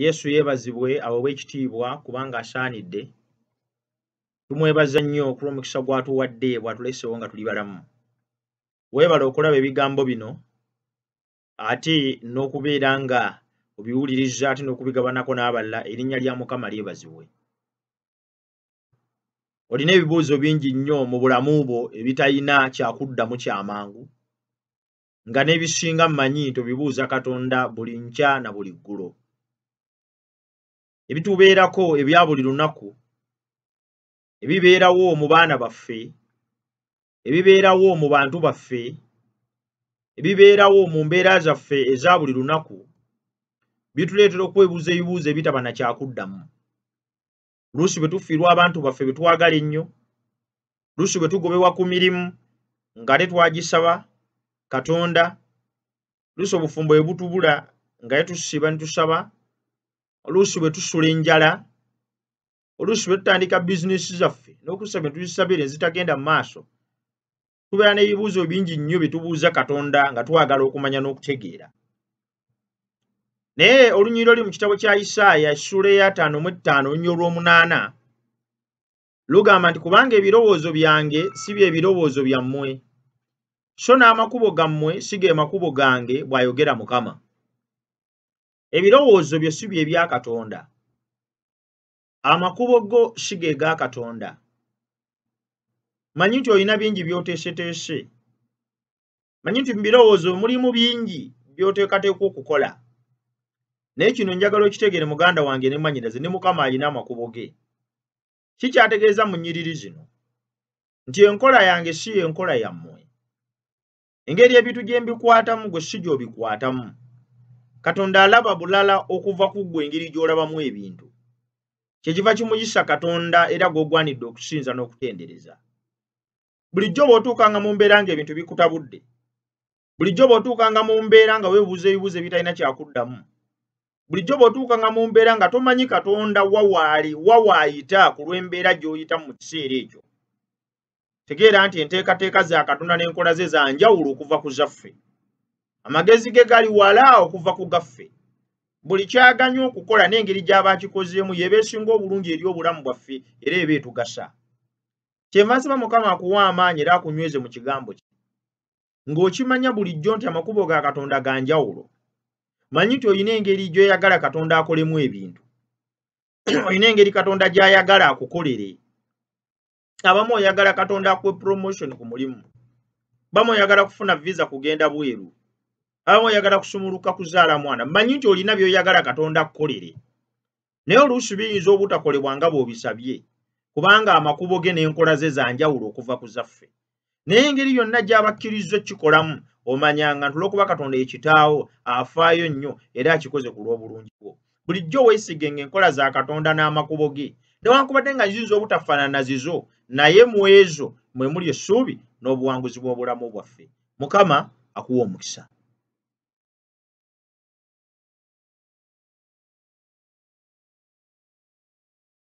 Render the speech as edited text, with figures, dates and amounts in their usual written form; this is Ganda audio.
Yesu yeebazibwe aweebwe ekitiibwa kubanga asaanidde. Tumwebaza nnyo olw'omukisa gw'atuwadde bw'atuleseewo nga tuli balamu. Weebale okulaba ebigambo bino ate n'okubeera nga obiwuliriza ate n'okubigabanako n'abalala. Erinnya lya Mukama lyebazibwe. Olina ebibuuzo bingi nnyo mu bulamu bwo ebitalina kyakuddamu ky'amangu, nga n'ebisinga mmanyi nti obibuuza Katonda buli nkya na buli ggulo. Ebitubeerako ebya buli lunaku, ebibeerawo mu baana baffe, ebibeerawo mu bantu baffe, ebibeerawo mu mbeera zaffe eza buli lunaku, bituleetera okwebuuza ebibuuzo ebitaba na kyakuddamu. Luusi bwe tufiirwa abantu baffe be twagala ennyo, luusi bwe tugobebwa ku mirimu nga tetwagisaba Katonda, luusi obufumbo bwe butubula nga tetusiba ne tusaba, oluusi bwe tusula enjala, oluusi bwe tutandika bizinesi zaffe n'okusaba ne tuzisabira ne zitagenda mu maaso, tubeera n'ebibuuzo bingi nnyo bye tubuuza Katonda nga twagala okumanya n'okutegeera. Naye olunyiriro luli mu kitabo kya Isaaya essula eya 55 olunyiriro lw'omunaana lugamba nti, kubanga ebirowoozo byange si bye birowoozo byammwe, so n'amakubo gammwe si ge makubo gange, bw'ayogera Mukama. Ebirowoozo byo si bye bya Katonda, amakubo go si ge ga Katonda. Manyi nti olina bingi by'oteeseteese, manyi nti mu birowoozo mulimu bingi by'oteekateeka okukola. Naye kino njagala okitegeere muganda wange ne manyiraze, ne Mukama alina amakubo ge. Kikyategeeza mu nnyiriri zino nti enkola yange si y'enkola yammwe, engeri ebintu gye mbikwatamu gwe si gy'obikwatamu. Katonda alaba bulala okuva ku ggwe engeri gy'olabamu ebintu. Kyekiva kimuyisa Katonda era gw'ogwanidde okusinza n'okutendereza. Bulijjo bw'otuukanga mu mbeera ng'ebintu bikutabudde, bulijjo bw'otuukanga mu mbeera nga weebuuza ebibuuzo ebitalina kyakuddamu, bulijjo bw'otuukanga mu mbeera nga tomanyi Katonda wa waayita ku lw'embeera gy'oyitamu mu kiseera ekyo, tegeera nti enteekateeka za Katonda n'enkola ze za njawulo okuva ku zaffe. Amagezi ge gali wala okuva ku gaffe. Buli kyaganya okukola n'engeri gy'aba akikozeemu y'eba esinga obulungi eri obulamu bwaffe era eba etugasa. Kyenva nsaba Mukama akuwa amaanyi era akunyweze mu kigambo kye, ng'okimanya bulijjo nti amakubo ga Katonda ga njawulo. Manyi nti olina engeri gy'oyagala Katonda akolemu ebintu. Olina engeri Katonda gy'ayagala akukolere. Abamu oyagala Katonda akuwe promotion ku mulimu, bamu oyagala kufuna visa kugenda bweru, abamu oyagala kusumuluka kuzaala mwana. Manyi nti olina by'oyagala Katonda akukolere, naye oluusi biyinza obutakolebwa nga bw'obisabye, kubanga amakubo ge n'enkola ze za njawulo okuva ku zaffe. Naye engeri yonna gy'abakkiriza kikolamu, omanyanga nti olw'okuba Katonda ye kitaawo afaayo nnyo era akikoze ku lw'obulungi bwo. Bulijjo weesigenga enkola za Katonda n'amakubo ge, newankubadde nga ziyinza obutafaanana zizo, naye mu ezo mwe muli essuubi n'obuwanguzi bw'obulamu bwaffe. Mukama akuwa omukisa.